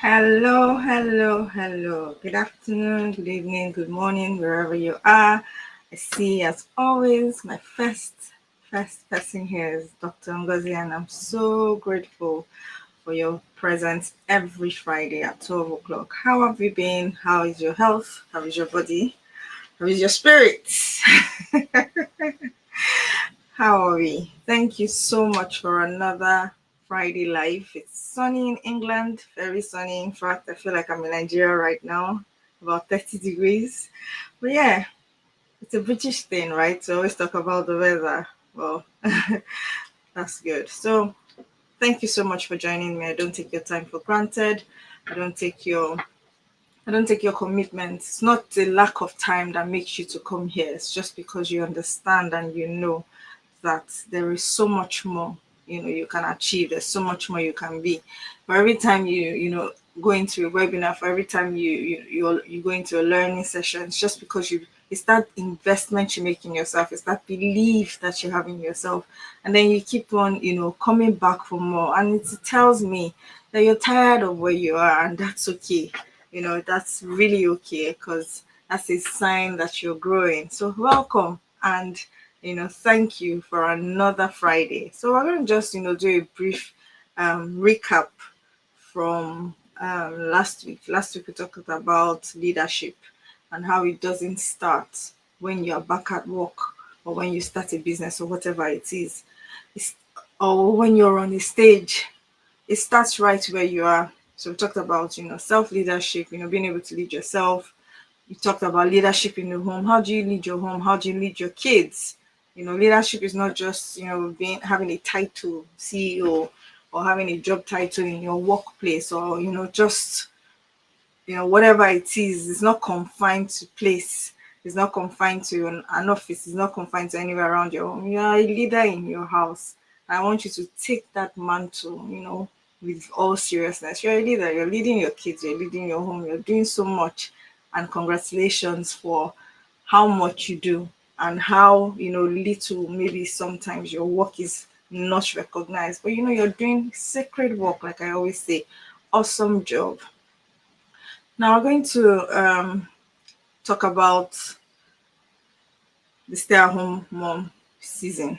Hello, hello, hello. Good afternoon, good evening, good morning, wherever you are. I see, as always, my first person here is Dr. Ngozi, and I'm so grateful for your presence every Friday at 12 o'clock. How have you been? How is your health? How is your body? How is your spirit? How are we? Thank you so much for another Friday live. It's sunny in England, very sunny. In fact, I feel like I'm in Nigeria right now, about 30 degrees. But yeah, it's a British thing, right? To always talk about the weather. Well, that's good. So, thank you so much for joining me. I don't take your time for granted. I don't take your I don't take your commitment. It's not the lack of time that makes you to come here. It's just because you understand and you know that there is so much more you can achieve. There's so much more you can be. For every time you go into a webinar, for every time you go into a learning session, it's just because it's that investment you make in yourself, it's that belief that you have in yourself, and then you keep on coming back for more. And it tells me that you're tired of where you are, and that's okay. That's really okay, because that's a sign that you're growing. So welcome, and thank you for another Friday. So we're going to just do a brief recap from last week. Last week we talked about leadership and how it doesn't start when you're back at work, or when you start a business, or whatever it is. It's, or when you're on the stage. It starts right where you are. So we talked about self leadership, being able to lead yourself. We talked about leadership in the home. How do you lead your home? How do you lead your kids? Leadership is not just being having a title CEO, or having a job title in your workplace, or just whatever it is. It's not confined to place. It's not confined to an office. It's not confined to anywhere around your home. You are a leader in your house. I want you to take that mantle, with all seriousness. You're a leader. You're leading your kids. You're leading your home. You're doing so much. And congratulations for how much you do, and how little maybe sometimes your work is not recognized. But you're doing sacred work, like I always say. Awesome job. Now we're going to talk about the stay-at-home mom season.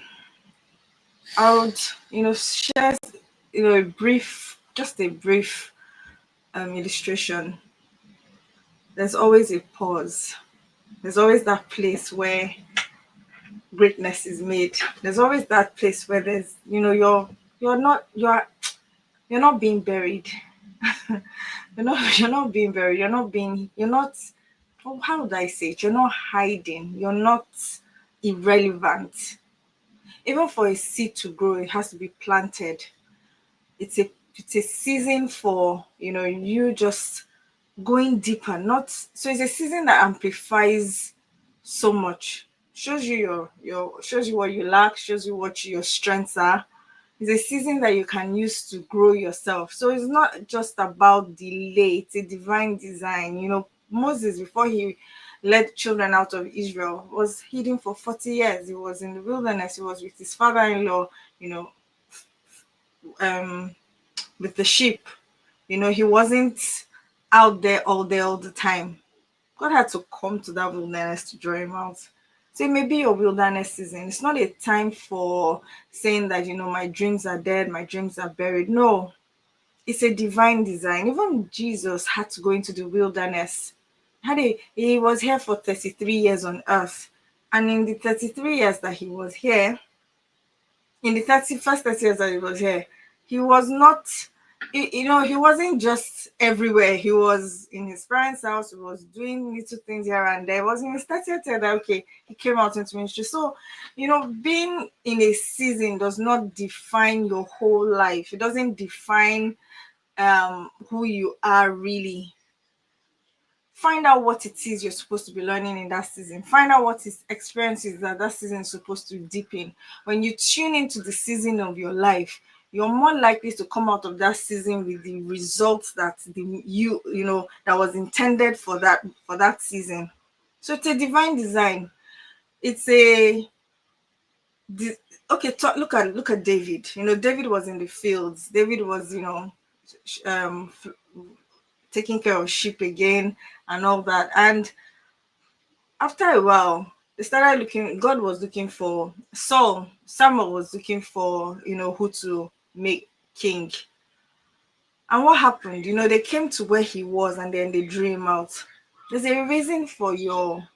I would, share, just a brief illustration. There's always a pause. There's always that place where greatness is made. There's always that place where there's, you're not being buried. You're not being buried. You're not. Oh, how would I say it? You're not hiding. You're not irrelevant. Even for a seed to grow, it has to be planted. It's a season for you just going deeper. Not so it's a season that amplifies so much. Shows you shows you what you lack, shows you what your strengths are. It's a season that you can use to grow yourself. So it's not just about delay, it's a divine design. Moses, before he led children out of Israel, was hidden for 40 years. He was in the wilderness. He was with his father-in-law, you know, um, with the sheep. He wasn't out there all day all the time. God had to come to that wilderness to draw him out. So it may be your wilderness season. It's not a time for saying that, my dreams are dead, my dreams are buried. No, it's a divine design. Even Jesus had to go into the wilderness. He was here for 33 years on earth. And in the 33 years that he was here, in the first 30 years that he was here, he was not, he wasn't just everywhere. He was in his parents' house. He was doing little things here and there. It was in his 30th year that, okay, he came out into ministry. So, being in a season does not define your whole life. It doesn't define who you are really. Find out what it is you're supposed to be learning in that season. Find out what is experiences that season is supposed to deepen. When you tune into the season of your life, you're more likely to come out of that season with the results that that was intended for that season. So it's a divine design. It's a okay. Look at David. David was in the fields. David was um taking care of sheep again and all that. And after a while, they started looking, God was looking for Samuel was looking for, who to make king. And what happened? They came to where he was and then they drew him out. There's a reason for your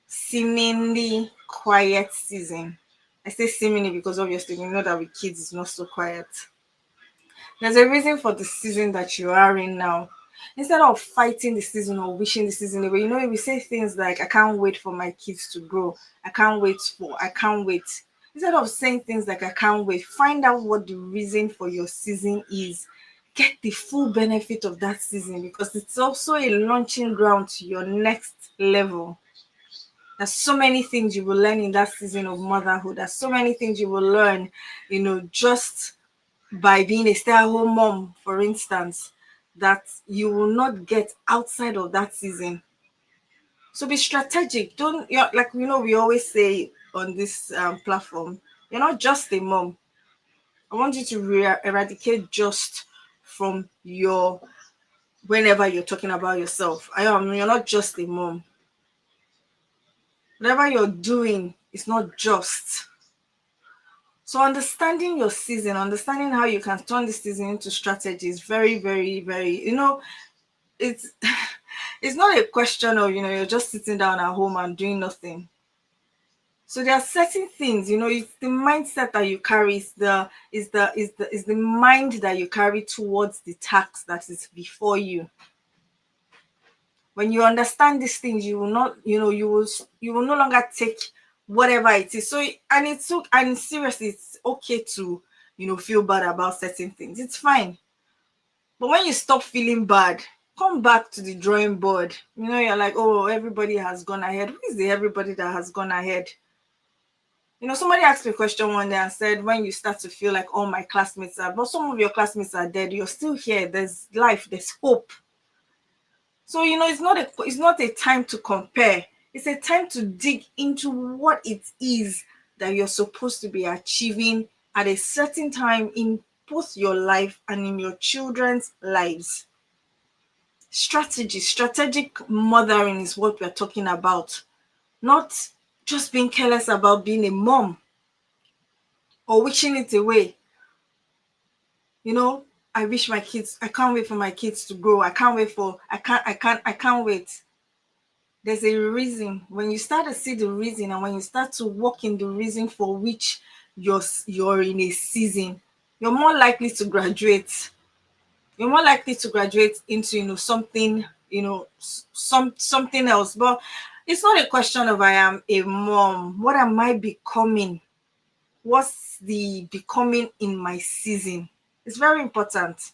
seemingly quiet season. I say seemingly because obviously we know that with kids it's not so quiet. There's a reason for the season that you are in now. Instead of fighting the season or wishing the season away, we say things like, I can't wait for my kids to grow. I can't wait. Instead of saying things like, I can't wait, find out what the reason for your season is. Get the full benefit of that season because it's also a launching ground to your next level. There's so many things you will learn in that season of motherhood. There's so many things you will learn, just by being a stay-at-home mom, for instance, that you will not get outside of that season. So be strategic. Don't, like we always say on this platform, you're not just a mom. I want you to eradicate just from your whenever you're talking about yourself. You're not just a mom. Whatever you're doing is not just. So understanding your season, understanding how you can turn this season into strategy is very, very, very, it's it's not a question of, you're just sitting down at home and doing nothing. So there are certain things, it's the mindset that you carry, is the mind that you carry towards the task that is before you. When you understand these things, you will not, you will no longer take whatever it is. So and seriously, it's okay to, feel bad about certain things. It's fine. But when you stop feeling bad, come back to the drawing board. You're like, oh, everybody has gone ahead. Who is the everybody that has gone ahead? Somebody asked me a question one day and said, when you start to feel like all my classmates are, but some of your classmates are dead, you're still here. There's life, there's hope. So, it's not a time to compare. It's a time to dig into what it is that you're supposed to be achieving at a certain time in both your life and in your children's lives. Strategic mothering is what we're talking about. Not just being careless about being a mom or wishing it away. I can't wait for my kids to grow. I can't wait. There's a reason. When you start to see the reason and when you start to walk in the reason for which you're in a season, you're more likely to graduate. You're more likely to graduate into, something, something else. But it's not a question of I am a mom. What am I becoming? What's the becoming in my season? It's very important.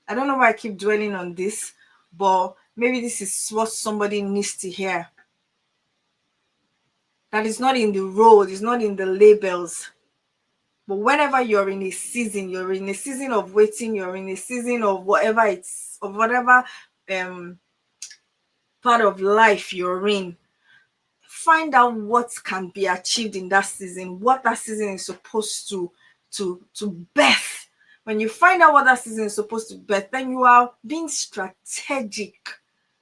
I don't know why I keep dwelling on this, but maybe this is what somebody needs to hear. That is not in the role, it's not in the labels. But whenever you're in a season of waiting, you're in a season of whatever part of life you're in, find out what can be achieved in that season, what that season is supposed to birth. When you find out what that season is supposed to birth, then you are being strategic.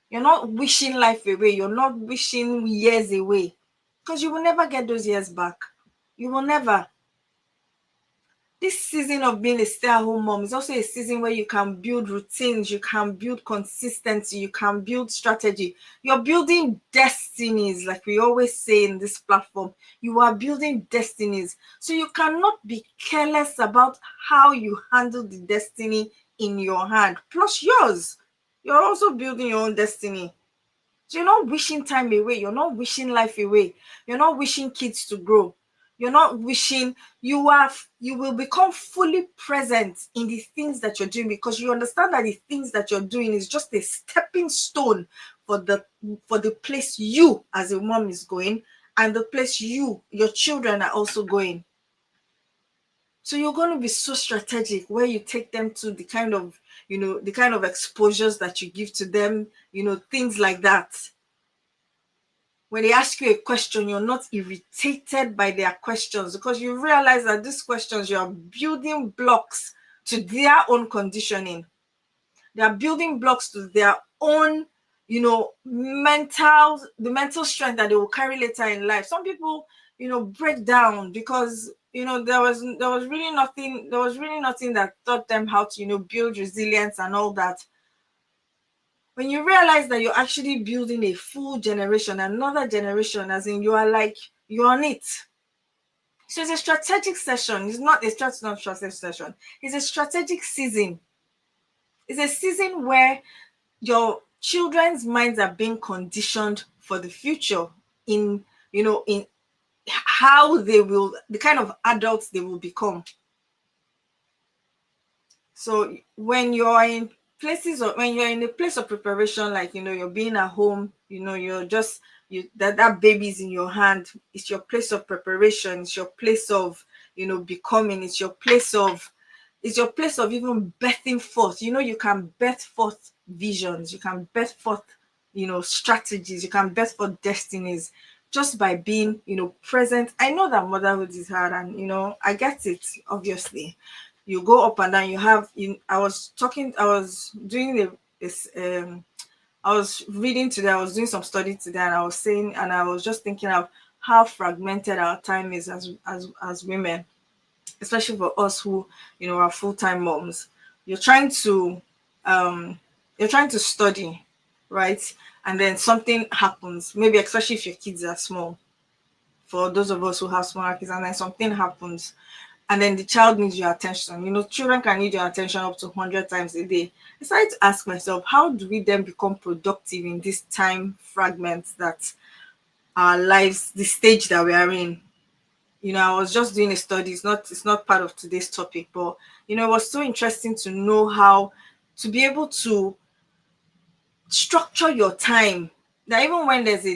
You're not wishing life away. You're not wishing years away because you will never get those years back. You will never. This season of being a stay-at-home mom is also a season where you can build routines, you can build consistency, you can build strategy. You're building destinies, like we always say in this platform. You are building destinies. So you cannot be careless about how you handle the destiny in your hand, plus yours. You're also building your own destiny. So you're not wishing time away. You're not wishing life away. You're not wishing kids to grow. You're not wishing you will become fully present in the things that you're doing because you understand that the things that you're doing is just a stepping stone for the place you as a mom is going and the place your children are also going. So you're going to be so strategic where you take them to the kind of exposures that you give to them, things like that. When they ask you a question, you're not irritated by their questions because you realize that these questions, you are building blocks to their own conditioning. They are building blocks to their own, the mental strength that they will carry later in life. Some people, break down because there was really nothing that taught them how to build resilience and all that. When you realize that you're actually building a full generation, another generation, as in you're on it. So it's a strategic session. It's not a strategic session. It's a strategic season. It's a season where your children's minds are being conditioned for the future in how the kind of adults they will become. So when you're in a place of preparation, like you're being at home, you're just that baby's in your hand. It's your place of preparation. It's your place of becoming. It's your place of even birthing forth. You can birth forth visions. You can birth forth strategies. You can birth forth destinies just by being present. I know that motherhood is hard, and I get it. Obviously, you go up and down. I was doing this I was reading today. I was doing some study today, and I was just thinking of how fragmented our time is as women, especially for us who are full-time moms. You're trying to um you're trying to study, right? And then something happens, maybe especially if your kids are small, for those of us who have smaller kids, and then something happens, and then the child needs your attention. Children can need your attention up to 100 times a day. I started to ask myself, how do we then become productive in this time fragment that our lives, the stage that we are in? I was just doing a study. It's not part of today's topic, but it was so interesting to know how to be able to structure your time, that even when there's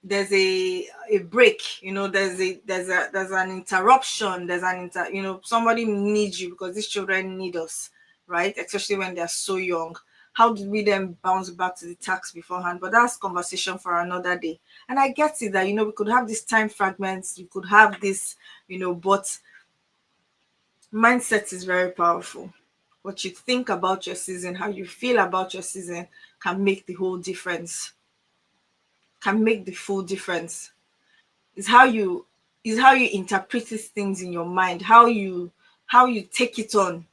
there's a break, there's an interruption, somebody needs you because these children need us, right? Especially when they're so young. How do we then bounce back to the task beforehand? But that's conversation for another day. And I get it that we could have these time fragments, we could have this, but mindset is very powerful. What you think about your season, how you feel about your season, can make the whole difference, can make the full difference. Is how you interpret these things in your mind, how you take it on.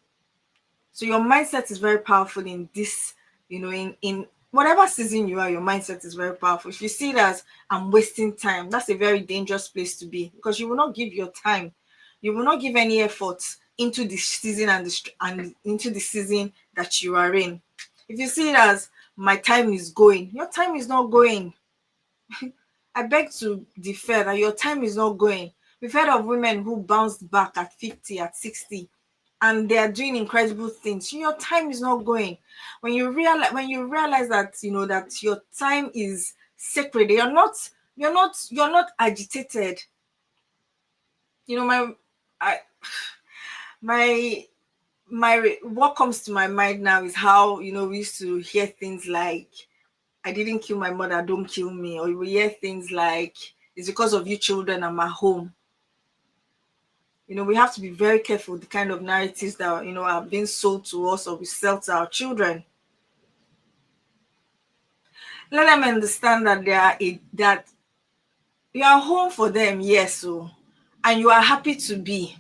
So your mindset is very powerful in this, in whatever season you are, your mindset is very powerful. If you see it as I'm wasting time, that's a very dangerous place to be, because you will not give your time, you will not give any effort into the season and into the season that you are in. If you see it as my time is going, your time is not going. I beg to differ that your time is not going. We've heard of women who bounced back at 50, at 60, and they are doing incredible things. Your time is not going. When you realize that that your time is sacred, you're not agitated. My I my what comes to my mind now is how we used to hear things like, I didn't kill my mother, don't kill me. Or you will hear things like, it's because of you children I'm at home. We have to be very careful with the kind of narratives that are being sold to us or we sell to our children. Let them understand that that you are home for them, yes, so, and you are happy to be.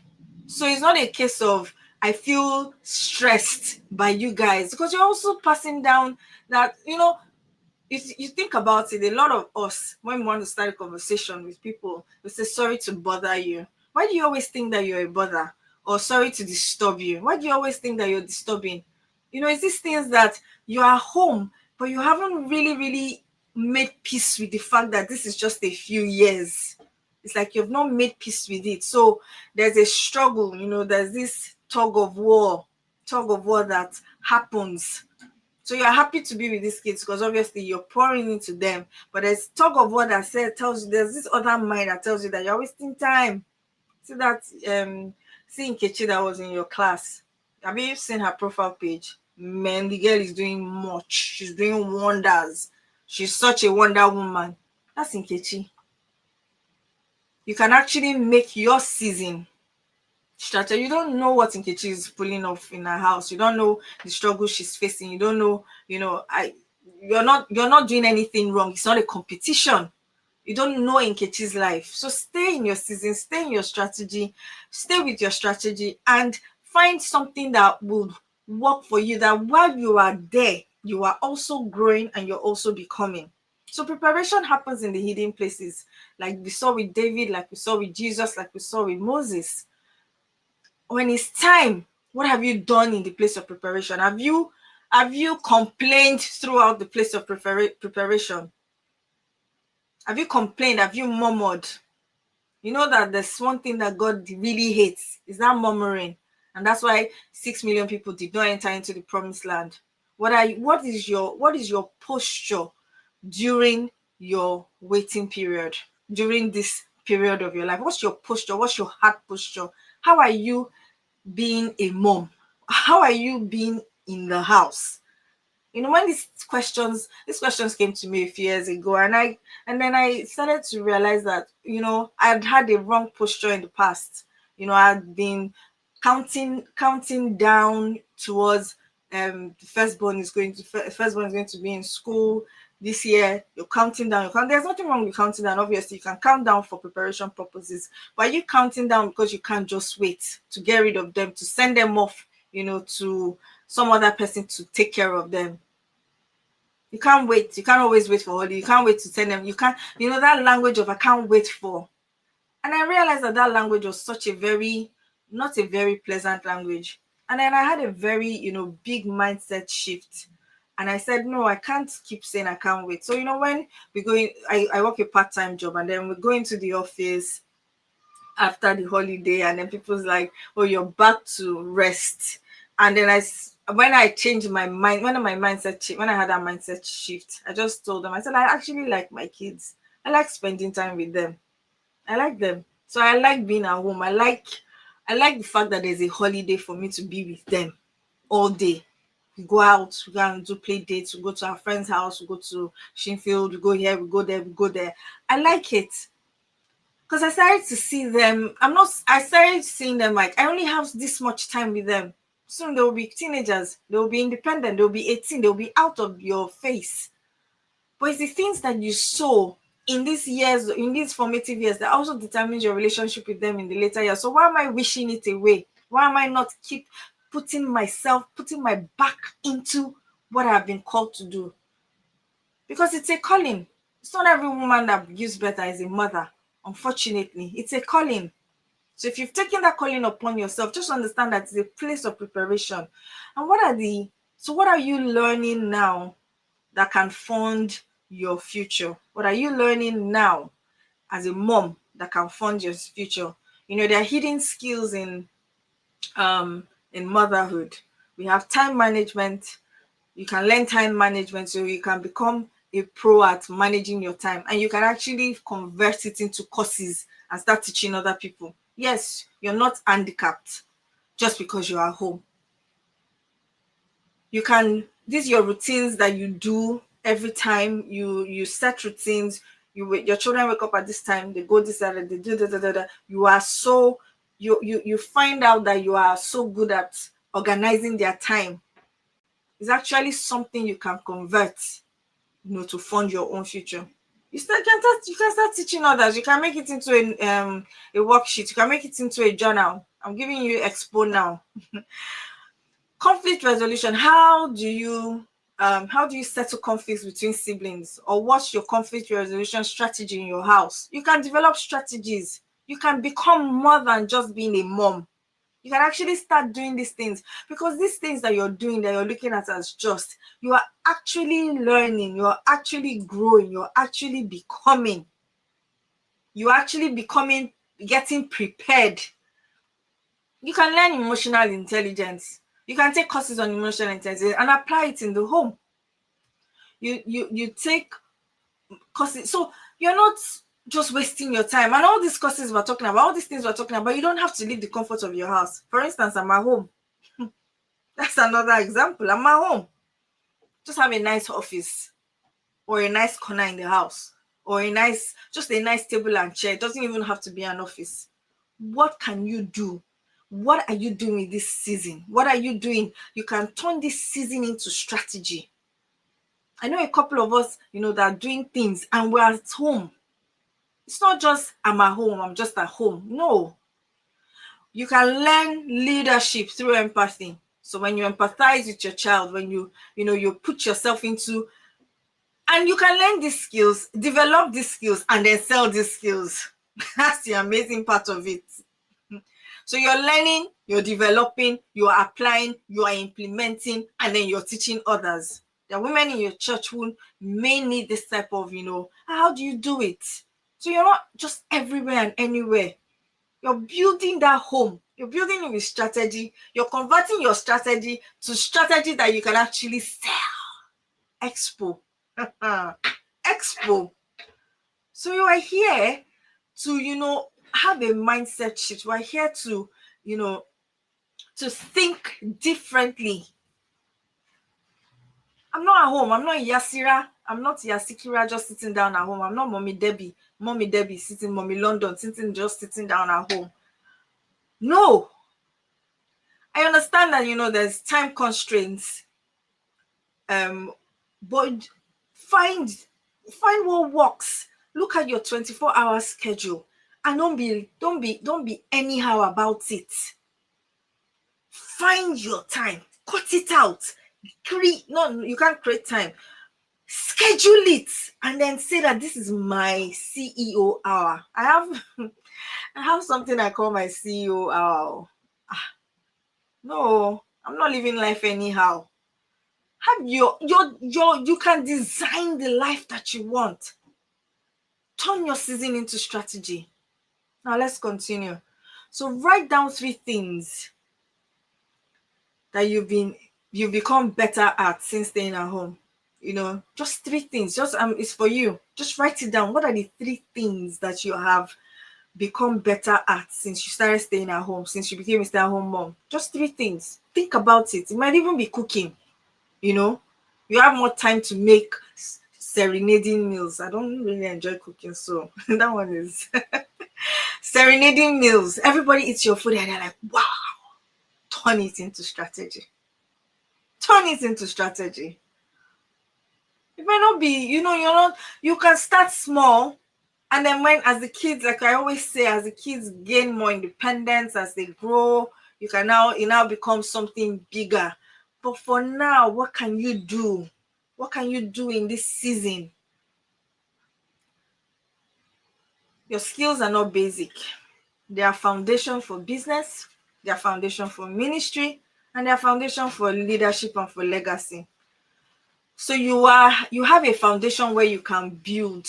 So it's not a case of I feel stressed by you guys, because you're also passing down that, if you think about it, a lot of us, when we want to start a conversation with people, we say, sorry to bother you. Why do you always think that you're a bother? Or sorry to disturb you? Why do you always think that you're disturbing? It's these things that you are home, but you haven't really, really made peace with the fact that this is just a few years. It's like you've not made peace with it. So there's a struggle, there's this tug of war that happens. So you're happy to be with these kids because obviously you're pouring into them. But there's tug of war that tells you, there's this other mind that tells you that you're wasting time. See that see Nkechi that was in your class. Have you seen her profile page? Man, the girl is doing much. She's doing wonders. She's such a wonder woman. That's Nkechi. You can actually make your season strategy. You don't know what Nkechi is pulling off in her house. You don't know the struggle she's facing. You don't know, you're not doing anything wrong. It's not a competition. You don't know Nkechi's life. So stay in your season, stay in your strategy, stay with your strategy, and find something that will work for you. That while you are there, you are also growing and you're also becoming. So preparation happens in the hidden places, like we saw with David, like we saw with Jesus, like we saw with Moses. When it's time, what have you done in the place of preparation? Have you complained throughout the place of preparation? Have you complained? Have you murmured? You know that there's one thing that God really hates is that murmuring. And that's why 6 million people did not enter into the promised land. What is your posture during your waiting period, during this period of your life? What's your posture? What's your heart posture? How are you being a mom? How are you being in the house? When these questions came to me a few years ago, and then I started to realize that I'd had a wrong posture in the past. I'd been counting down towards the firstborn is going to be in school this year. You're counting down. There's nothing wrong with counting down. Obviously, you can count down for preparation purposes, but are you counting down because you can't just wait to get rid of them, to send them off, to some other person to take care of them? You can't wait. You can't always wait for holiday. You can't wait to send them. You can't, that language of I can't wait for. And I realized that language was such a not a very pleasant language. And then I had a very, big mindset shift. And I said, no, I can't keep saying I can't wait. So, when we go in, I work a part-time job, and then we go into the office after the holiday, and then people's like, oh, you're back to rest. And then when I changed my mind, when I had that mindset shift, I just told them, I said, I actually like my kids. I like spending time with them. I like them. So I like being at home. I like the fact that there's a holiday for me to be with them all day. We go out, we go and do play dates, we go to our friend's house, we go to Shinfield, we go here, we go there, we go there. I like it. Because I started to see them. I started seeing them like I only have this much time with them. Soon they will be teenagers, they will be independent, they will be 18, they will be out of your face. But it's the things that you sow in these years, in these formative years, that also determines your relationship with them in the later years. So why am I wishing it away? Why am I not keep putting my back into what I've been called to do? Because it's a calling. It's not every woman that gives birth that is a mother. Unfortunately, it's a calling. So if you've taken that calling upon yourself, just understand that it's a place of preparation. And what are you learning now that can fund your future? What are you learning now as a mom that can fund your future? There are hidden skills in motherhood. We have time management. You can learn time management so you can become a pro at managing your time, and you can actually convert it into courses and start teaching other people. Yes, you're not handicapped just because you are home. You can, these your routines that you do every time. You set routines. Your children wake up at this time, they go this, that, they do da. You are so you find out that you are so good at organizing their time. It's actually something you can convert, to fund your own future. You can start teaching others. You can make it into a worksheet. You can make it into a journal. I'm giving you expo now. Conflict resolution. How do you settle conflicts between siblings, or what's your conflict resolution strategy in your house? You can develop strategies. You can become more than just being a mom. You can actually start doing these things, because these things that you're doing, that you're looking at as just, you are actually learning, you're actually growing, you're actually becoming, getting prepared. You can learn emotional intelligence. You can take courses on emotional intelligence and apply it in the home. You take courses, so you're not just wasting your time. And all these courses we're talking about, all these things we're talking about, you don't have to leave the comfort of your house. For instance, I'm at home. That's another example. I'm at home. Just have a nice office, or a nice corner in the house, or just a nice table and chair. It doesn't even have to be an office. What can you do? What are you doing this season? What are you doing? You can turn this season into strategy. I know a couple of us, that are doing things and we're at home. It's not just I'm at home, I'm just at home. No. You can learn leadership through empathy. So when you empathize with your child, when you put yourself into, and you can learn these skills, develop these skills, and then sell these skills. That's the amazing part of it. So you're learning, you're developing, you're applying, you are implementing, and then you're teaching others. There are women in your church who may need this type of, how do you do it? So you're not just everywhere and anywhere. You're building that home. You're building it with strategy. You're converting your strategy to strategy that you can actually sell. Expo. Expo. So you are here to, have a mindset shift. You are here to think differently. I'm not at home. I'm not Yasira. I'm not Yasikira just sitting down at home. I'm not Mommy Debbie. Mommy Debbie sitting, Mommy London just sitting down at home. No. I understand that, there's time constraints. But find what works. Look at your 24-hour schedule and don't be anyhow about it. Find your time, cut it out. You can't create time. Schedule it and then say that this is my CEO hour. I have something I call my CEO hour. No, I'm not living life anyhow. Have you can design the life that you want. Turn your season into strategy. Now let's continue. So write down 3 things that you've become better at since staying at home. Just 3 things. Just it's for you. Just write it down. What are the 3 things that you have become better at since you started staying at home, since you became a stay-at-home mom? Just 3 things. Think about it. It might even be cooking. You have more time to make serenading meals. I don't really enjoy cooking, so that one is serenading meals. Everybody eats your food and they're like, wow. Turn it into strategy. Turn it into strategy. It might not be, you can start small. And then as the kids, like I always say, as the kids gain more independence, as they grow, it now becomes something bigger. But for now, what can you do? What can you do in this season? Your skills are not basic. They are foundation for business, they are foundation for ministry, and they are foundation for leadership and for legacy. So you have a foundation where you can build.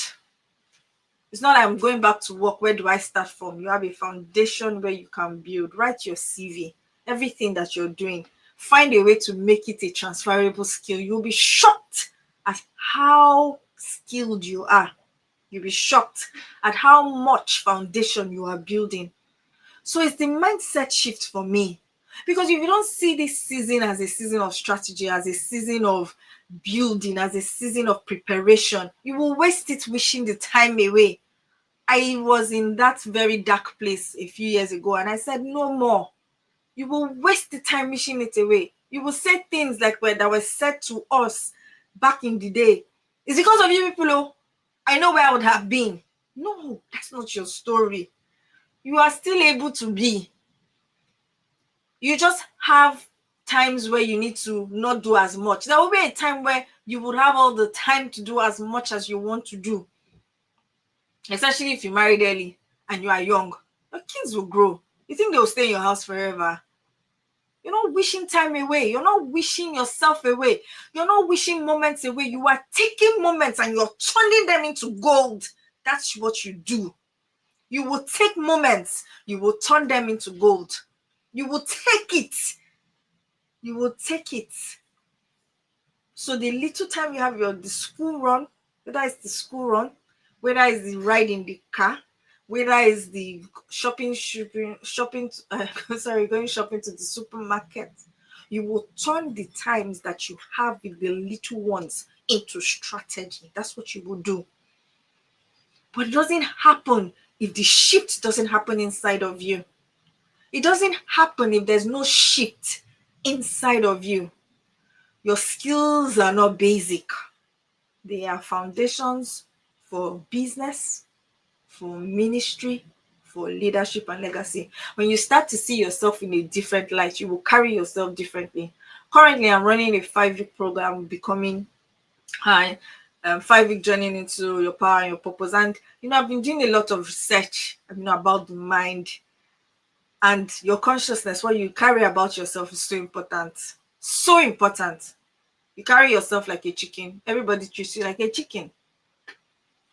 It's not like I'm going back to work. Where do I start from? You have a foundation where you can build. Write your CV, everything that you're doing. Find a way to make it a transferable skill. You'll be shocked at how skilled you are. You'll be shocked at how much foundation you are building. So it's the mindset shift for me. Because if you don't see this season as a season of strategy, as a season of building, as a season of preparation, you will waste it wishing the time away. I was in that very dark place a few years ago and I said, no more. You will waste the time wishing it away. You will say things like that were said to us back in the day. It's because of you people, I know where I would have been. No, that's not your story. You are still able to be. You just have times where you need to not do as much. There will be a time where you would have all the time to do as much as you want to do. Especially if you married early and you are young. Your kids will grow. You think they will stay in your house forever? You're not wishing time away. You're not wishing yourself away. You're not wishing moments away. You are taking moments and you're turning them into gold. That's what you do. You will take moments. You will turn them into gold. You will take it. You will take it. So the little time you have the school run, whether it's the school run, whether it's the ride in the car, whether it's the going shopping to the supermarket, you will turn the times that you have with the little ones into strategy. That's what you will do. But it doesn't happen if the shift doesn't happen inside of you. It doesn't happen if there's no shift inside of you. Your skills are not basic. They are foundations for business, for ministry, for leadership and legacy. When you start to see yourself in a different light, you will carry yourself differently. Currently, I'm running a 5-week program, becoming high, 5-week journey into your power and your purpose. And I've been doing a lot of research, about the mind and your consciousness. What you carry about yourself is so important. So important. You carry yourself like a chicken. Everybody treats you like a chicken.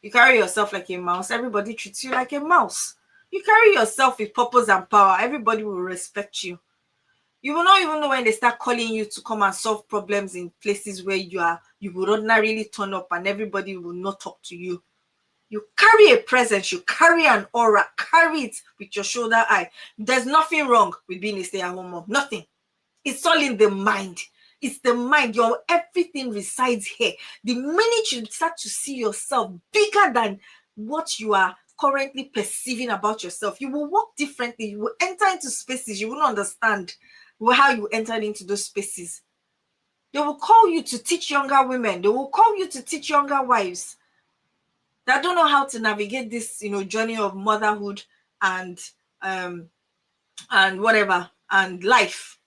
You carry yourself like a mouse. Everybody treats you like a mouse. You carry yourself with purpose and power. Everybody will respect you. You will not even know when they start calling you to come and solve problems in places where you would ordinarily turn up and everybody will not talk to you. You carry a presence, you carry an aura, carry it with your shoulder eye. There's nothing wrong with being a stay-at-home mom. Nothing. It's all in the mind. It's the mind. Your everything resides here. The minute you start to see yourself bigger than what you are currently perceiving about yourself, you will walk differently. You will enter into spaces you will not understand how you entered into those spaces. They will call you to teach younger women. They will call you to teach younger wives that don't know how to navigate this, journey of motherhood and whatever and life.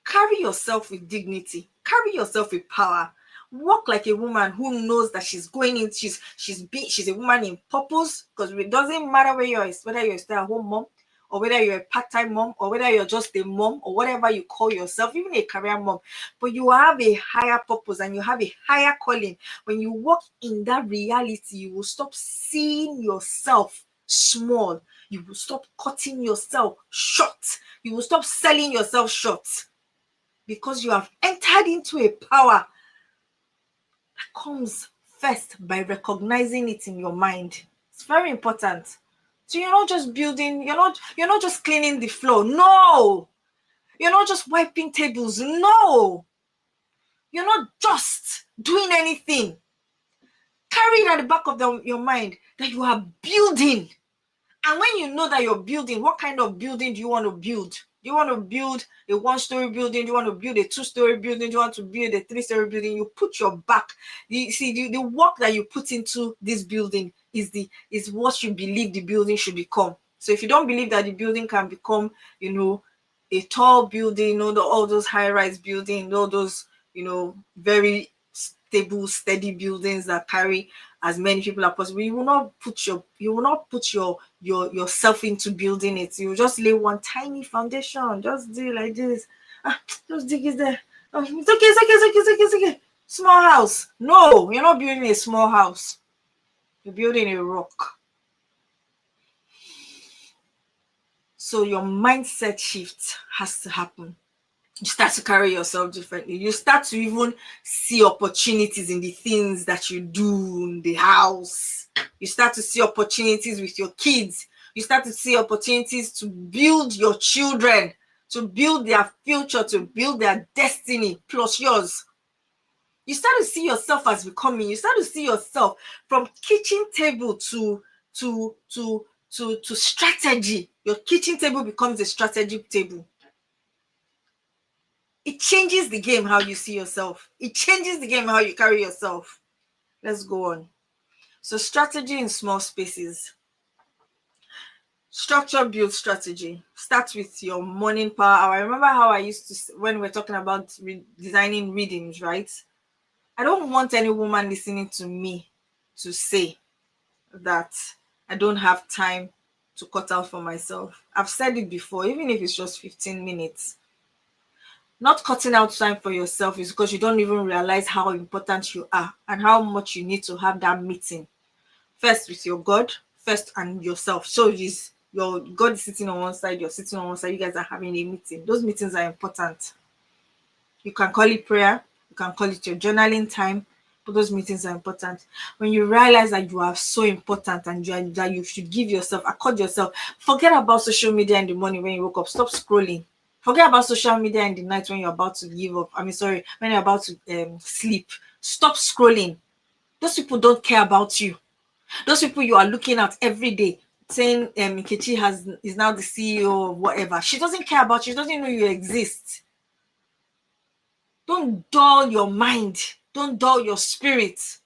Carry yourself with dignity. Carry yourself with power. Walk like a woman who knows that she's going in. She's a woman in purpose, because it doesn't matter whether you're a stay-at-home mom, or whether you're a part-time mom, or whether you're just a mom, or whatever you call yourself, even a career mom. But you have a higher purpose and you have a higher calling. When you walk in that reality, you will stop seeing yourself small. You will stop cutting yourself short. You will stop selling yourself short, because you have entered into a power that comes first by recognizing it in your mind. It's very important. So you're not just building, you're not just cleaning the floor. No. You're not just wiping tables. No. You're not just doing anything. Carry it at the back of your mind that you are building. And when you know that you're building, what kind of building do you want to build? Do you want to build a 1-story building? Do you want to build a 2-story building? Do you want to build a 3-story building? You put your back. You see, the work that you put into this building is what you believe the building should become. So if you don't believe that the building can become, a tall building, all those high-rise buildings, all those, very stable, steady buildings that carry as many people as possible, you will not put yourself into building it. You will just lay one tiny foundation. Just do it like this. Just dig it there. Oh, it's okay. Small house. No, you're not building a small house. You're building a rock. So your mindset shift has to happen. You start to carry yourself differently. You start to even see opportunities in the things that you do in the house. You start to see opportunities with your kids. You start to see opportunities to build your children, to build their future, to build their destiny, plus yours. You start to see yourself as becoming. You start to see yourself from kitchen table to strategy. Your kitchen table becomes a strategic table. It changes the game how you see yourself. It changes the game how you carry yourself. Let's go on. So strategy in small spaces. Structure builds strategy. Start with your morning power hour. I remember how I used to, when we're talking about designing readings, right? I don't want any woman listening to me to say that I don't have time to cut out for myself. I've said it before, even if it's just 15 minutes. Not cutting out time for yourself is because you don't even realize how important you are and how much you need to have that meeting. First with your God, first and yourself. So your God is sitting on one side, you're sitting on one side, you guys are having a meeting. Those meetings are important. You can call it prayer, you can call it your journaling time, but those meetings are important. When you realize that you are so important and that you should give yourself, accord yourself, forget about social media in the morning when you wake up, stop scrolling. Forget about social media in the night when you're about to give up. When you're about to sleep. Stop scrolling. Those people don't care about you. Those people you are looking at every day saying Nkechi is now the CEO of whatever. She doesn't care about you. She doesn't know you exist. Don't dull your mind. Don't dull your spirit.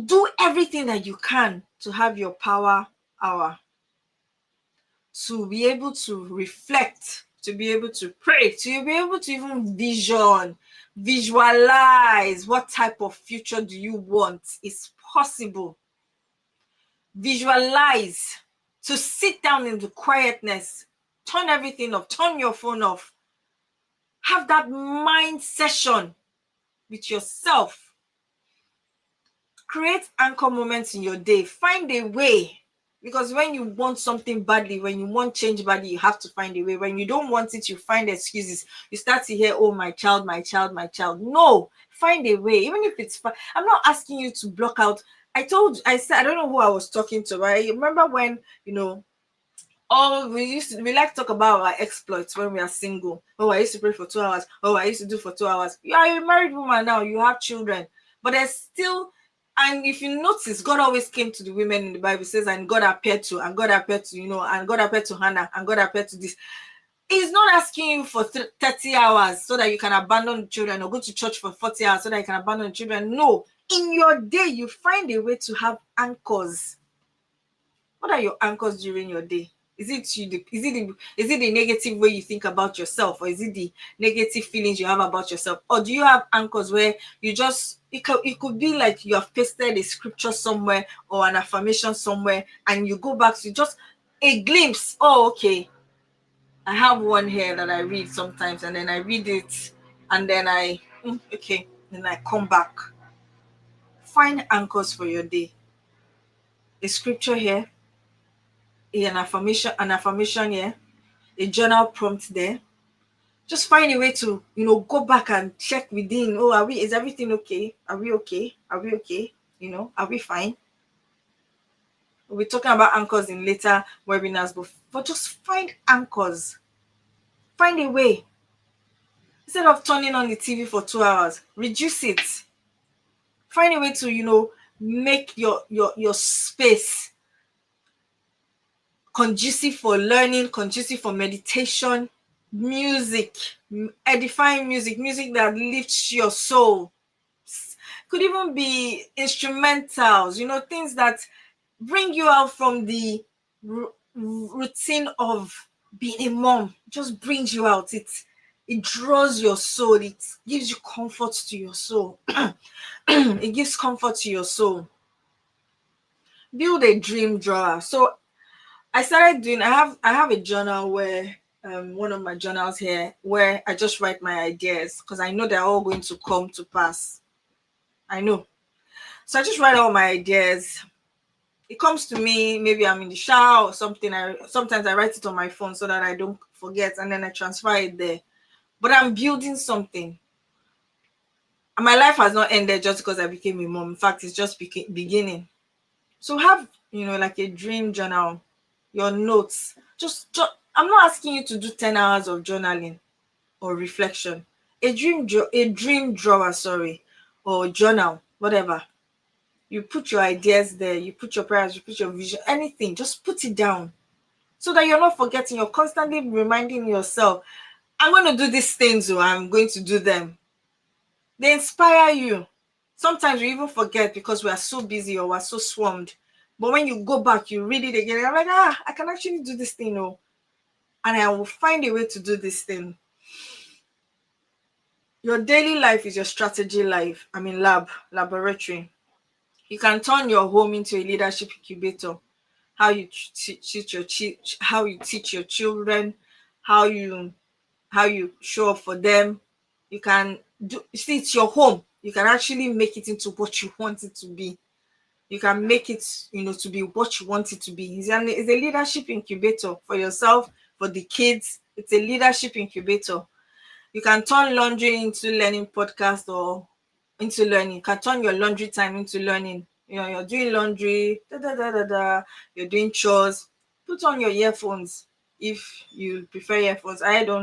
Do everything that you can to have your power hour, to be able to reflect, to be able to pray, to be able to even visualize what type of future do you want. It's possible. Visualize, to sit down in the quietness, turn everything off, turn your phone off, have that mind session with yourself. Create anchor moments in your day. Find a way. Because when you want something badly, when you want change badly, you have to find a way. When you don't want it, you find excuses. You start to hear, oh, my child, my child, my child. No, find a way. Even if it's fun. I'm not asking you to block out. I said, I don't know who I was talking to, but I remember when, we like to talk about our exploits when we are single. Oh, I used to pray for 2 hours. Oh, I used to do for 2 hours. You are a married woman now, you have children, but there's still, and if you notice, God always came to the women in the Bible. It says, and God appeared to, and God appeared to, and God appeared to Hannah, and God appeared to this. He's not asking you for 30 hours so that you can abandon the children, or go to church for 40 hours so that you can abandon the children. No, in your day, you find a way to have anchors. What are your anchors during your day? Is it the negative way you think about yourself, or is it the negative feelings you have about yourself, or do you have anchors where you just, it could be like you have pasted a scripture somewhere or an affirmation somewhere, and you go back to just a glimpse. Oh, okay, I have one here that I read sometimes, and then I read it, and then okay, then I come back. Find anchors for your day. A scripture here, an affirmation here, a journal prompt there. Just find a way to, go back and check within. Oh, is everything okay? Are we okay? Are we okay? Are we fine? We'll be talking about anchors in later webinars, but just find anchors. Find a way. Instead of turning on the TV for 2 hours, reduce it. Find a way to, make your space conducive for learning, conducive for meditation, music, edifying music that lifts your soul. Could even be instrumentals, things that bring you out from the routine of being a mom. Just brings you out. It draws your soul. It gives you comfort to your soul. It gives comfort to your soul. Build a dream drawer. So I started doing, I have a journal where, one of my journals here, where I just write my ideas, because I know they're all going to come to pass. I know. So I just write all my ideas. It comes to me, maybe I'm in the shower or something. Sometimes I write it on my phone so that I don't forget, and then I transfer it there. But I'm building something. And my life has not ended just because I became a mom. In fact, it's just beginning. So have, like a dream journal, your notes. I'm not asking you to do 10 hours of journaling or reflection. A dream drawer, sorry, or journal, whatever. You put your ideas there, you put your prayers, you put your vision, anything, just put it down so that you're not forgetting. You're constantly reminding yourself, I'm going to do these things, or I'm going to do them. They inspire you. Sometimes we even forget because we are so busy or we're so swarmed. But when you go back, you read it again, you're like, I can actually do this thing, and I will find a way to do this thing. Your daily life is your strategy life. Laboratory. You can turn your home into a leadership incubator. How you how you teach your children, how you show up for them. You can see, it's your home. You can actually make it into what you want it to be. You can make it, to be what you want it to be. It's a leadership incubator for yourself, for the kids. It's a leadership incubator. You can turn laundry into learning podcast, or into learning. You can turn your laundry time into learning. You're doing laundry, you're doing chores. Put on your earphones if you prefer earphones. I'm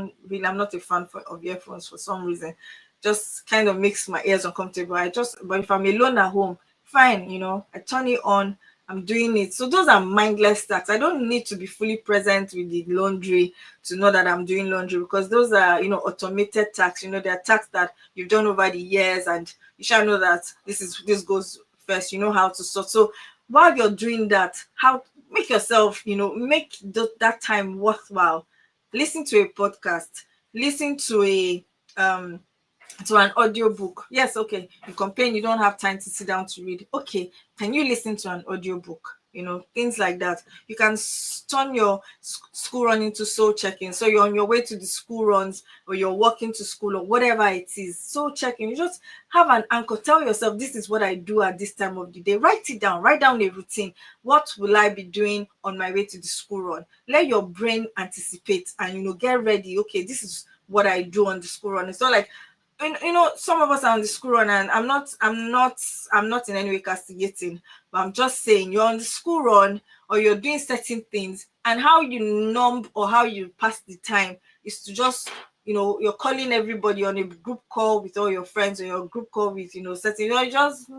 not a fan of earphones for some reason. Just kind of makes my ears uncomfortable. But if I'm alone at home, fine, I turn it on I'm doing it. So those are mindless tasks. I don't need to be fully present with the laundry to know that I'm doing laundry, because those are, automated tasks. They're tasks that you've done over the years, and you shall know that this goes first. You know how to sort. So while you're doing that, how make yourself, make that time worthwhile. Listen to a podcast, listen to an audiobook. Yes, okay. You complain you don't have time to sit down to read. Okay, can you listen to an audiobook? Things like that. You can turn your school run into soul checking. So you're on your way to the school runs, or you're walking to school, or whatever it is. Soul checking. You just have an anchor. Tell yourself, this is what I do at this time of the day. Write it down. Write down a routine. What will I be doing on my way to the school run? Let your brain anticipate and get ready. Okay, this is what I do on the school run. It's not like, some of us are on the school run, and I'm not in any way castigating, but I'm just saying, you're on the school run, or you're doing certain things, and how you numb or how you pass the time is to just, you're calling everybody on a group call with all your friends, or your group call with, certain, just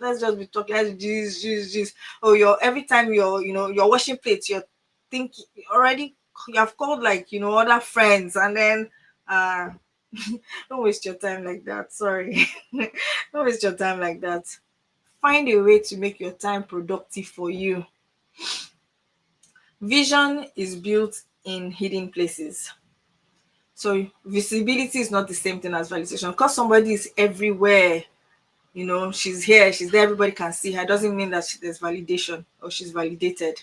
let's just be talking, let's this, or you're every time you're washing plates, you're thinking already, you have called, like, other friends, and then uh don't waste your time like that. Sorry. Don't waste your time like that. Find a way to make your time productive for you. Vision is built in hidden places. So visibility is not the same thing as validation. Because somebody is everywhere, she's here, she's there, everybody can see her, doesn't mean that there's validation or she's validated.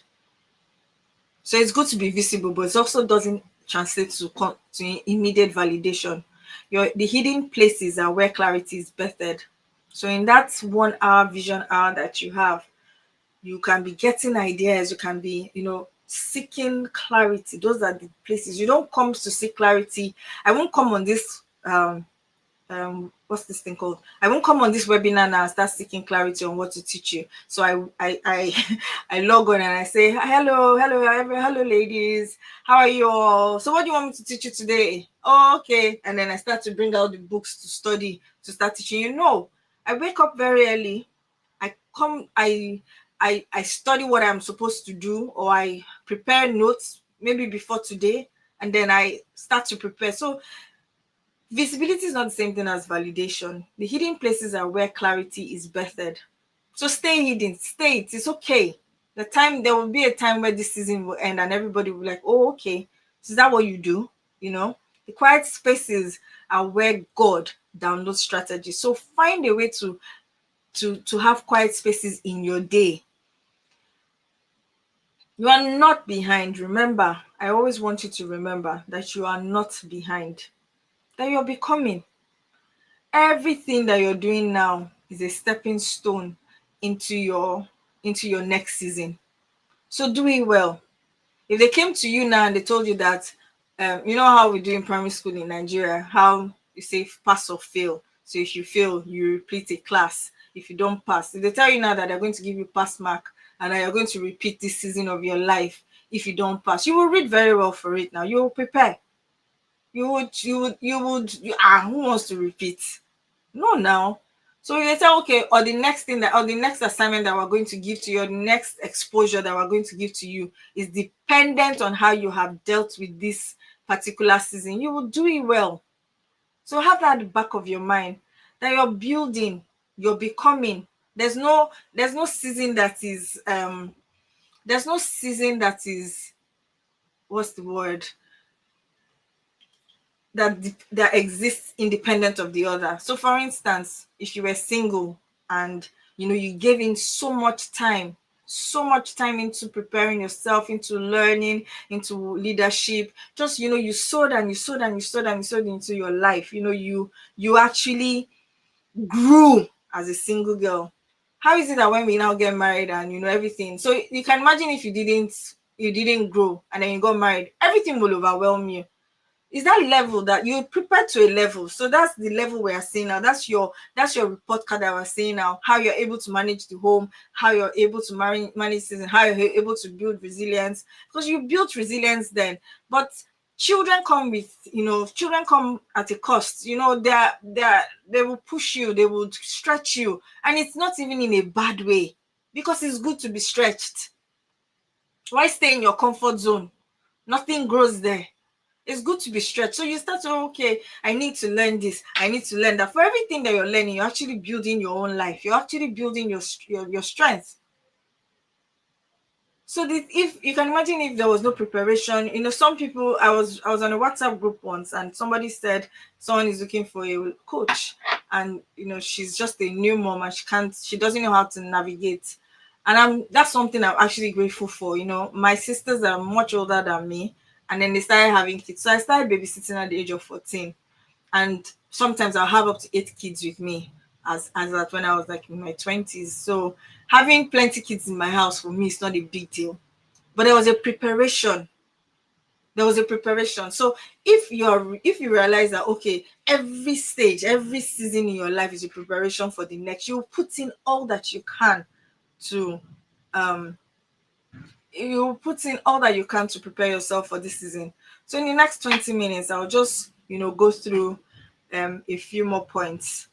So it's good to be visible, but it also doesn't translate to immediate validation. The hidden places are where clarity is birthed. So in that 1 hour vision hour that you have, you can be getting ideas, you can be, seeking clarity. Those are the places. You don't come to seek clarity. I won't come on this what's this thing called? I won't come on this webinar now and start seeking clarity on what to teach you. So I I log on and I say, hello ladies, how are you all? So what do you want me to teach you today? Oh, okay. And then I start to bring out the books to study, to start teaching you. No, I wake up very early. I come, I study what I'm supposed to do, or I prepare notes maybe before today, and then I start to prepare. So visibility is not the same thing as validation. The hidden places are where clarity is birthed. So stay hidden, stay it. It's okay. There will be a time where this season will end and everybody will be like, oh, okay. So is that what you do? The quiet spaces are where God downloads strategy. So find a way to have quiet spaces in your day. You are not behind. Remember, I always want you to remember that you are not behind, that you're becoming. Everything that you're doing now is a stepping stone into your next season. So do it well. If they came to you now and they told you that, you know how we do in primary school in Nigeria, how you say pass or fail. So if you fail, you repeat a class. If you don't pass, if they tell you now that they're going to give you pass mark and that you're going to repeat this season of your life, if you don't pass, you will read very well for it now. You will prepare. Who wants to repeat? No, now. So you say, okay, or the next thing or the next assignment that we're going to give to you, or the next exposure that we're going to give to you is dependent on how you have dealt with this particular season. You will do it well. So have that at the back of your mind, that you're building, you're becoming. There's no season that is what's the word? That exists independent of the other. So for instance, if you were single and you gave in so much time into preparing yourself, into learning, into leadership, just you sowed and you sowed and you sowed and you sowed into your life, you actually grew as a single girl. How is it that when we now get married and everything, so you can imagine if you didn't grow and then you got married, everything will overwhelm you. Is that level that you prepare to a level? So that's the level we are seeing now. That's your report card that we're seeing now. How you're able to manage the home, how you're able to manage season, how you're able to build resilience, because you built resilience then. But children come at a cost. They will push you, they will stretch you, and it's not even in a bad way. because it's good to be stretched. Why stay in your comfort zone? Nothing grows there. It's good to be stretched. So you start to, okay, I need to learn this, I need to learn that. For everything that you're learning, you're actually building your own life. You're actually building your strength. So this, if you can imagine, if there was no preparation, some people, I was on a WhatsApp group once, and somebody said someone is looking for a coach, and she's just a new mom, and she doesn't know how to navigate. And that's something I'm actually grateful for. My sisters are much older than me, and then they started having kids. So I started babysitting at the age of 14, and sometimes I'll have up to 8 kids with me, as that when I was like in my 20s. So having plenty kids in my house for me is not a big deal. But there was a preparation. So if you realize that, okay, every stage, every season in your life is a preparation for the next, you put in all that you can to um prepare yourself for this season. So in the next 20 minutes, I'll just go through a few more points.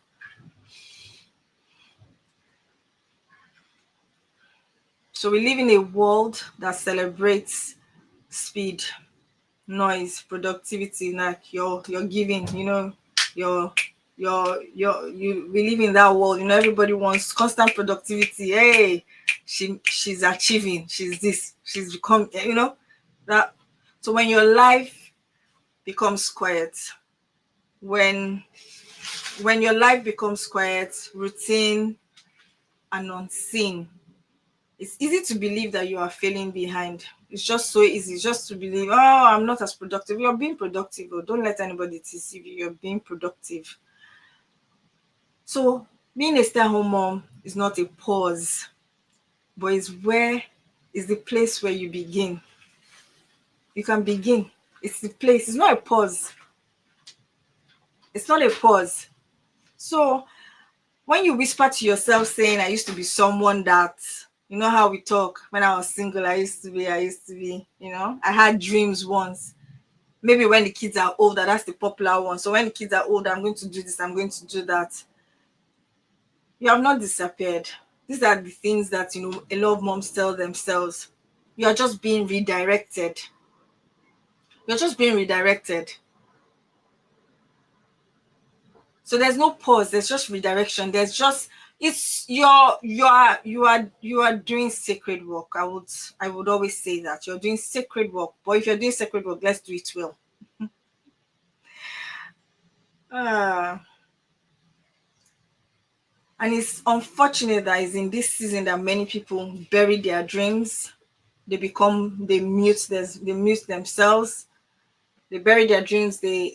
So we live in a world that celebrates speed, noise, productivity. Like you're giving, your we live in that world. Everybody wants constant productivity. Hey, she's achieving, she's this, she's become, that. So when your life becomes quiet, when your life becomes quiet, routine and unseen, it's easy to believe that you are failing behind. It's just so easy just to believe, oh, I'm not as productive. You're being productive, or don't let anybody deceive you. You're being productive. So being a stay-at-home mom is not a pause, but is the place where you begin. You can begin. It's the place. It's not a pause. It's not a pause. So when you whisper to yourself saying, I used to be someone that, how we talk when I was single, I had dreams once. Maybe when the kids are older, that's the popular one. So when the kids are older, I'm going to do this, I'm going to do that. You have not disappeared. These are the things that, a lot of moms tell themselves. You are just being redirected. You're just being redirected. So there's no pause, there's just redirection. There's just it's you are doing sacred work. I would always say that you're doing sacred work. But if you're doing sacred work, let's do it well. Ah, and it's unfortunate that it's in this season that many people bury their dreams. They mute themselves. They bury their dreams. They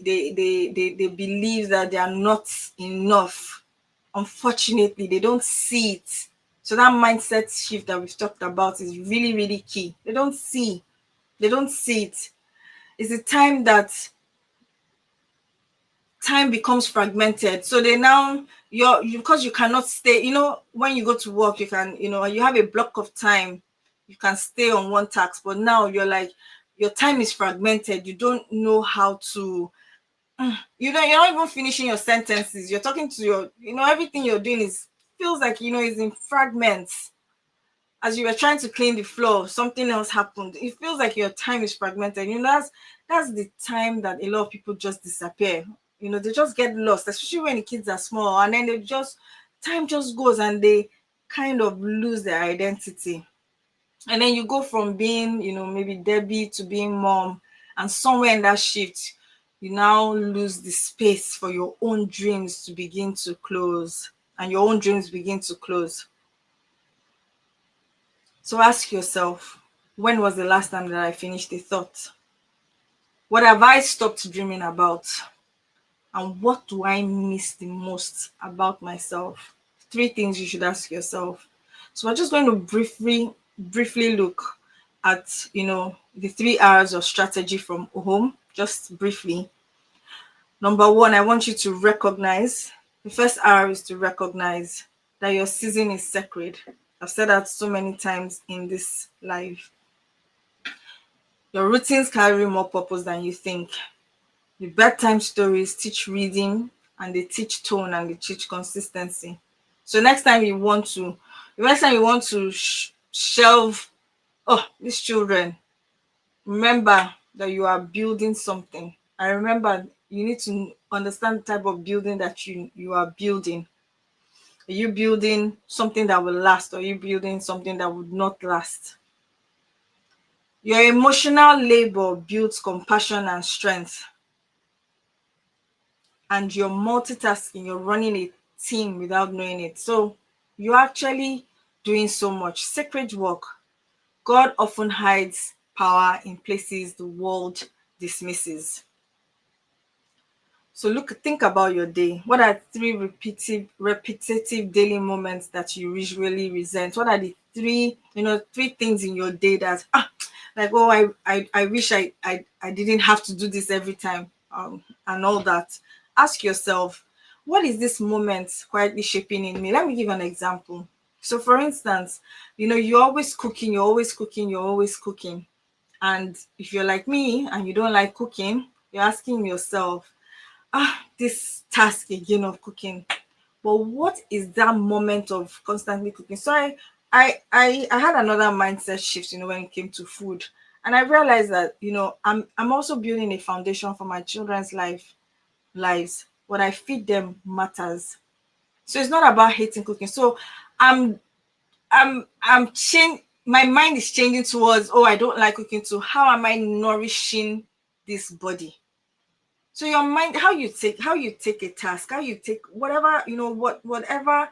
believe that they are not enough. Unfortunately, they don't see it. So that mindset shift that we've talked about is really, really key. They don't see it. It's the time that time becomes fragmented. So they now because you cannot stay, when you go to work, you can, you have a block of time, you can stay on one task, but now you're like, your time is fragmented. You don't know how to, you're not even finishing your sentences. You're talking to everything you're doing is feels like, is in fragments. As you were trying to clean the floor, something else happened. It feels like your time is fragmented. That's the time that a lot of people just disappear. They just get lost, especially when the kids are small, and then time just goes, and they kind of lose their identity. And then you go from being, maybe Debbie to being mom, and somewhere in that shift, you now lose the space for your own dreams to begin to close, and your own dreams begin to close. So ask yourself, when was the last time that I finished a thought? What have I stopped dreaming about? And what do I miss the most about myself? 3 things you should ask yourself. So we're just going to briefly look at, the 3 R's of strategy from home, just briefly. Number one, I want you to recognize. The first R is to recognize that your season is sacred. I've said that so many times in this live. Your routines carry more purpose than you think. The bedtime stories teach reading, and they teach tone, and they teach consistency. So next time you want to The next time you want to shelve, oh, these children, remember that you are building something. I remember you need to understand the type of building that you are building. Are you building something that will last, or are you building something that would not last? Your emotional labor builds compassion and strength, and you're multitasking, you're running a team without knowing it. So you're actually doing so much sacred work. God often hides power in places the world dismisses. So think about your day. What are three repetitive daily moments that you usually resent? What are the three things in your day that like, oh, I wish I didn't have to do this every time, and all that. Ask yourself, what is this moment quietly shaping in me? Let me give an example. So for instance, you're always cooking, you're always cooking, you're always cooking. And if you're like me and you don't like cooking, you're asking yourself, this task again of cooking. But what is that moment of constantly cooking? So I had another mindset shift, when it came to food. And I realized that, I'm also building a foundation for my children's lives. What I feed them matters. So it's not about hating cooking. So I'm I'm change my mind is changing towards, oh, I don't like cooking, to how am I nourishing this body? So your mind, how you take a task, how you take whatever, whatever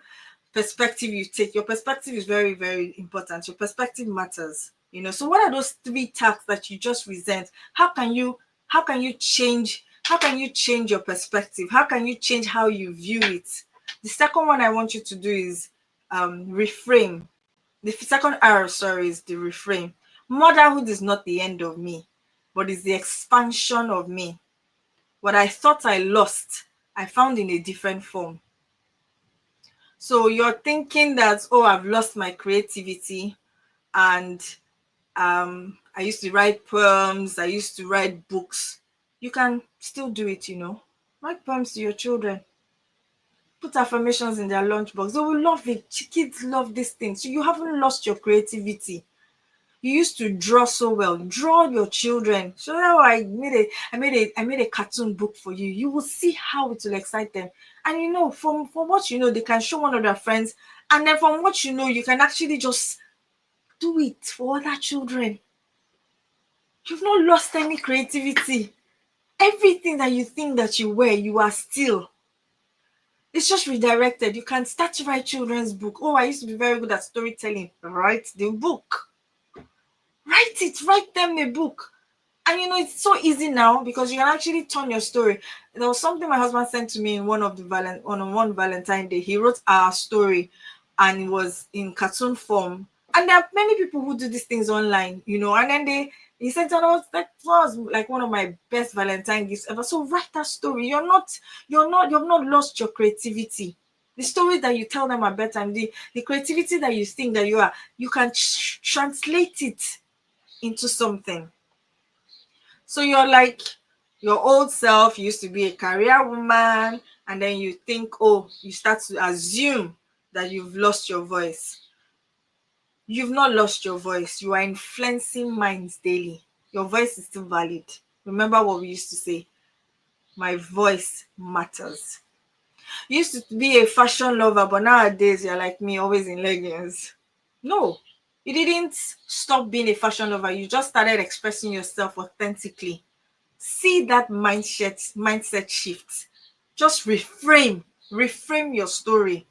perspective you take, your perspective is very, very important. Your perspective matters. So what are those three tasks that you just resent? How can you change your perspective? How can you change how you view it? The second one I want you to do is reframe. The second R, sorry, is the reframe. Motherhood is not the end of me, but it's the expansion of me. What I thought I lost, I found in a different form. So you're thinking that, oh, I've lost my creativity, and I used to write poems, I used to write books. You can still do it. Write poems to your children. Put affirmations in their lunchbox. They will love it. Kids love these things. So you haven't lost your creativity. You used to draw so well. Draw your children. So now I made a cartoon book for you. You will see how it will excite them. And from what they can show one of their friends. And then from what you can actually just do it for other children. You've not lost any creativity. Everything that you think that you were, you are still. It's just redirected. You can start to write children's book. Oh, I used to be very good at storytelling. Write the book. Write it. Write them a book. And it's so easy now because you can actually turn your story. There was something my husband sent to me in on one Valentine Day. He wrote our story, and it was in cartoon form. And there are many people who do these things online, and then he sent it out. That was like one of my best Valentine gifts ever. So write that story. You've not lost your creativity. The stories that you tell them are better, and the creativity that you think that you can translate it into something. So you're like your old self. You used to be a career woman, and then you think, oh, you start to assume that you've lost your voice. You've not lost your voice. You are influencing minds daily. Your voice is still valid. Remember what we used to say: my voice matters. You used to be a fashion lover, but nowadays you're like me, always in leggings. No, you didn't stop being a fashion lover. You just started expressing yourself authentically. See that mindset shift. Just reframe your story.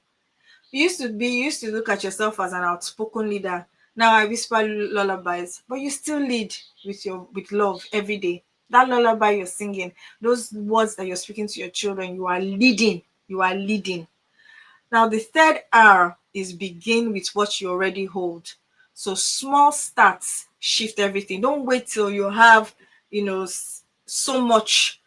You used to look at yourself as an outspoken leader. Now I whisper lullabies, but you still lead with love every day. That lullaby you're singing, those words that you're speaking to your children, you are leading. You are leading. Now the third R is begin with what you already hold. So small starts shift everything. Don't wait till you have, so much,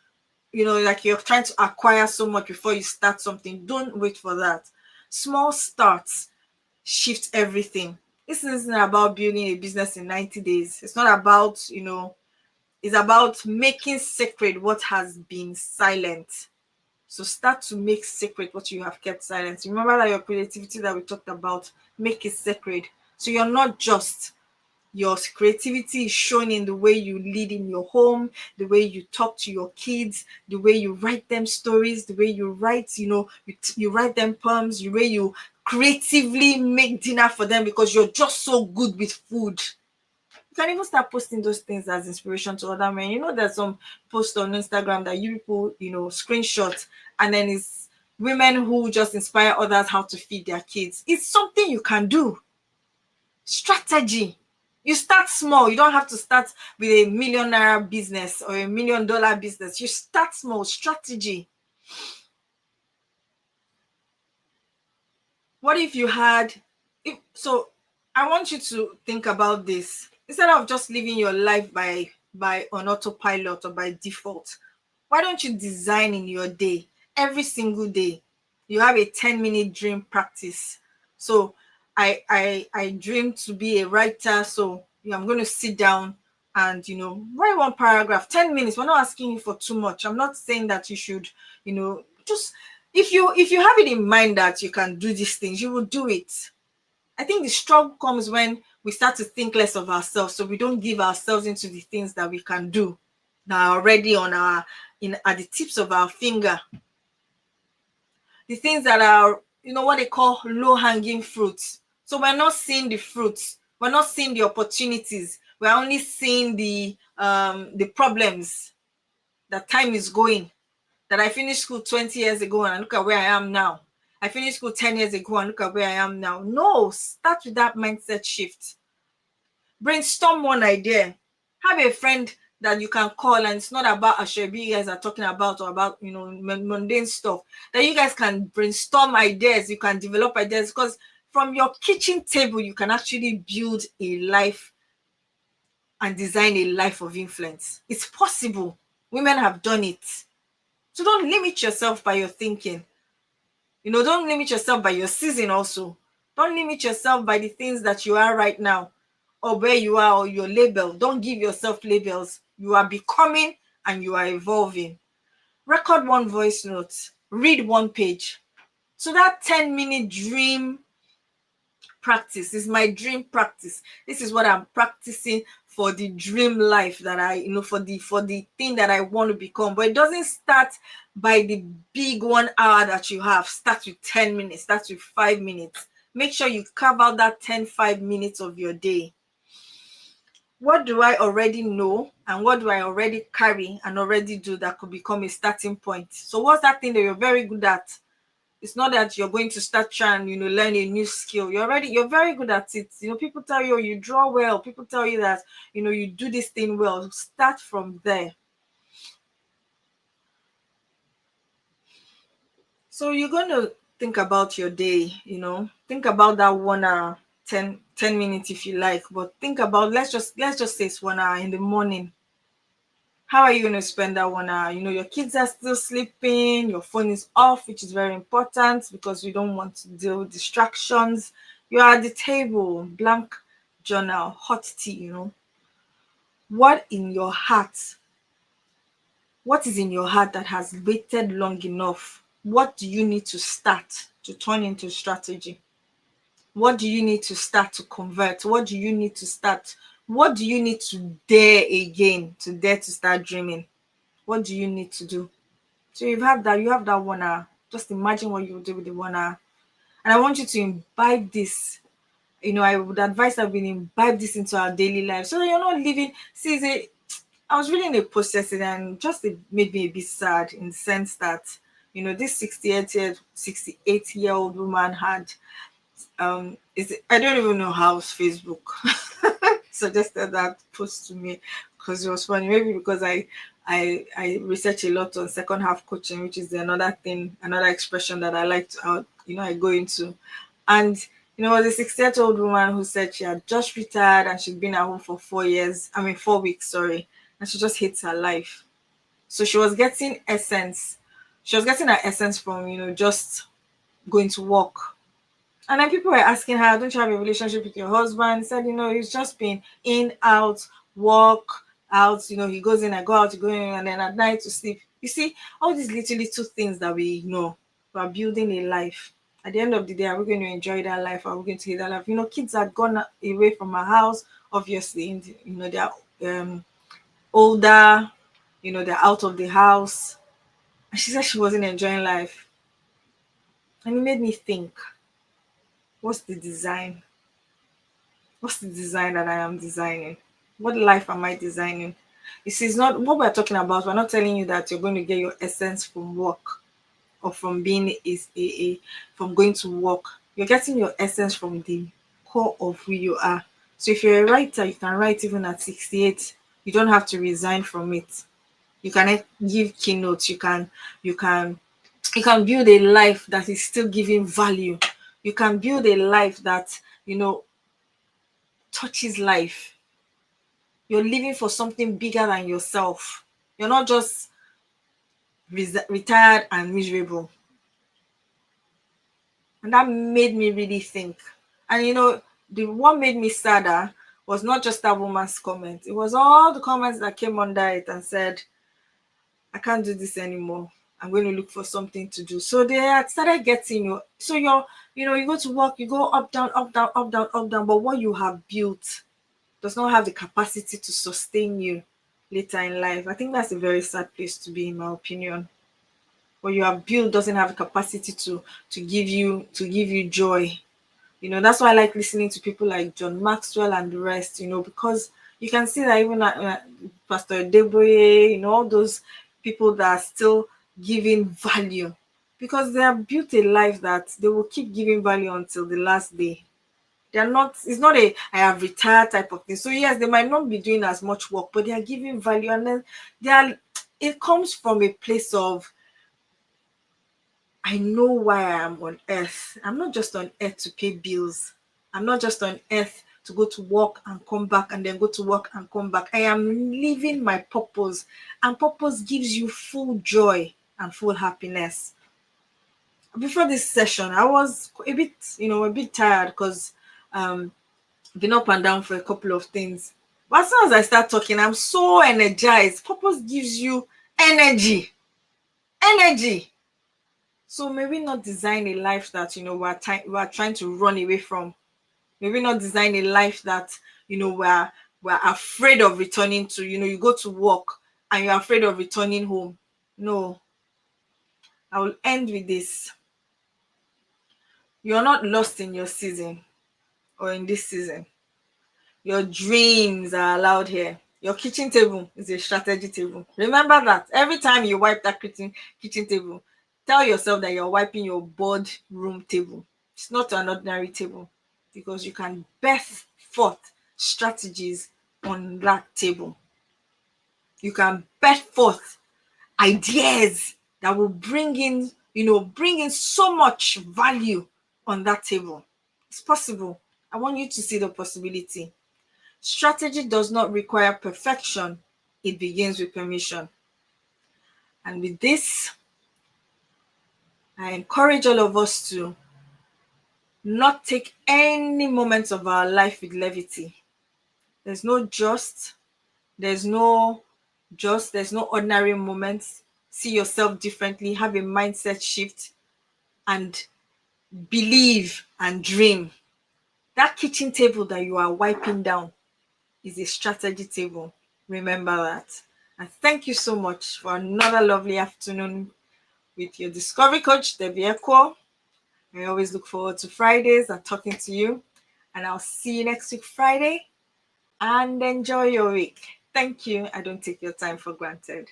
like you're trying to acquire so much before you start something. Don't wait for that. Small starts shift everything. This isn't about building a business in 90 days. It's not about, it's about making sacred what has been silent. So start to make sacred what you have kept silent. Remember that your creativity that we talked about, make it sacred. So you're not just, your creativity is shown in the way you lead in your home, the way you talk to your kids, the way you write them stories, the way you write, you write them poems, the way you creatively make dinner for them because you're just so good with food. You can even start posting those things as inspiration to other men. There's some posts on Instagram that you people, screenshot, and then it's women who just inspire others how to feed their kids. It's something you can do. Strategy. You start small. You don't have to start with a million naira business or $1 million business. You start small. Strategy. What if you had, if so I want you to think about this. Instead of just living your life by on autopilot or by default, why don't you design in your day, every single day? You have a 10-minute dream practice. So I dream to be a writer. So I'm going to sit down and write one paragraph, 10 minutes. We're not asking you for too much. I'm not saying that you should, just, if you have it in mind that you can do these things, you will do it. I think the struggle comes when we start to think less of ourselves, so we don't give ourselves into the things that we can do, that are already on at the tips of our finger. The things that are, what they call low hanging fruits. So we're not seeing the fruits, we're not seeing the opportunities, we're only seeing the problems. That time is going. That I finished school 20 years ago and look at where I am now. I finished school 10 years ago and look at where I am now. No, start with that mindset shift. Brainstorm one idea. Have a friend that you can call, and it's not about Ashwebi you guys are talking about, or about mundane stuff. That you guys can brainstorm ideas, you can develop ideas, because from your kitchen table you can actually build a life and design a life of influence. It's possible. Women have done it. So don't limit yourself by your thinking. Don't limit yourself by your season also. Don't limit yourself by the things that you are right now, or where you are, or your label. Don't give yourself labels. You are becoming and you are evolving. Record one voice note. Read one page. So that 10-minute dream practice is my dream practice. This is what I'm practicing for the dream life that I, for the thing that I want to become. But it doesn't start by the big 1 hour that you have. Start with 10 minutes, start with 5 minutes. Make sure you carve out that 5 minutes of your day. What do I already know, and what do I already carry and already do that could become a starting point? So what's that thing that you're very good at? It's not that you're going to start trying, learn a new skill. You're very good at it. People tell you, you draw well. People tell you that, you do this thing well. Start from there. So you're going to think about your day, think about that 1 hour, 10 minutes if you like, but think about, let's just say it's 1 hour in the morning. How are you going to spend that 1 hour? Your kids are still sleeping, your phone is off, which is very important because we don't want to deal with distractions. You're at the table, blank journal, hot tea, What is in your heart that has waited long enough? What do you need to start to turn into strategy? What do you need to start to convert? What do you need to start? What do you need to dare again, to dare to start dreaming? What do you need to do? So you have that 1 hour. Just imagine what you would do with the 1 hour. And I want you to imbibe this. I would advise that we imbibe this into our daily life so that you're not living. See, I was reading a post yesterday, and just it made me a bit sad in the sense that, this 68-year-old woman had, I don't even know how Facebook suggested that post to me, because it was funny. Maybe because I research a lot on second half coaching, which is another thing, another expression that I like to I go into. And it was a 68-year-old woman who said she had just retired and she'd been at home for 4 weeks, sorry, and she just hates her life. So she was getting essence. She was getting her essence from just going to work. And then people were asking her, don't you have a relationship with your husband? He said, he's just been in, out, walk, out. He goes in, I go out, he go in, and then at night to sleep. You see, all these little things that we ignore, we are building a life. At the end of the day, are we going to enjoy that life? Are we going to hate that life? You know, kids are gone away from our house. Obviously, you know, they're older. You know, they're out of the house. And she said she wasn't enjoying life. And it made me think, what's the design? What's the design that I am designing? What life am I designing? You see, it's not what we're talking about. We're not telling you that you're going to get your essence from work or from being from going to work. You're getting your essence from the core of who you are. So if you're a writer, you can write even at 68. You don't have to resign from it. You can give keynotes. You can you can build a life that is still giving value. You can build a life that touches life. You're living for something bigger than yourself. You're not just retired and miserable. And that made me really think. And the what made me sadder was not just that woman's comment. It was all the comments that came under it and said, I can't do this anymore. I'm going to look for something to do. So they had started getting you. So you go to work, you go up, down, up, down, up, down, up, down. But what you have built does not have the capacity to sustain you later in life. I think that's a very sad place to be, in my opinion. What you have built doesn't have the capacity to give you joy. That's why I like listening to people like John Maxwell and the rest. Because you can see that even Pastor Deboye, all those people that are still giving value, because they have built a life that they will keep giving value until the last day. They're not, it's not a I have retired type of thing. So yes, they might not be doing as much work, but they are giving value. And then they are it comes from a place of, I know why I am on earth. I'm not just on earth to pay bills. I'm not just on earth to go to work and come back and then go to work and come back. I am living my purpose, and purpose gives you full joy and full happiness. Before this session, I was a bit tired because been up and down for a couple of things. But as soon as I start talking, I'm so energized. Purpose gives you energy. Energy. So maybe not design a life that we're trying to run away from. Maybe not design a life that we're afraid of returning to. You go to work and you're afraid of returning home. No, I will end with this. You're not lost in your season or in this season. Your dreams are allowed here. Your kitchen table is a strategy table. Remember that every time you wipe that kitchen table, tell yourself that you're wiping your boardroom table. It's not an ordinary table, because you can birth forth strategies on that table. You can birth forth ideas that will bring in so much value on that table. It's possible. I want you to see the possibility. Strategy does not require perfection, it begins with permission. And with this, I encourage all of us to not take any moments of our life with levity. There's no there's no ordinary moments. See yourself differently, have a mindset shift, and believe and dream. That kitchen table that you are wiping down is a strategy table. Remember that. And thank you so much for another lovely afternoon with your Discovery Coach, Debbie Echo. I always look forward to Fridays and talking to you. And I'll see you next week, Friday. And enjoy your week. Thank you. I don't take your time for granted.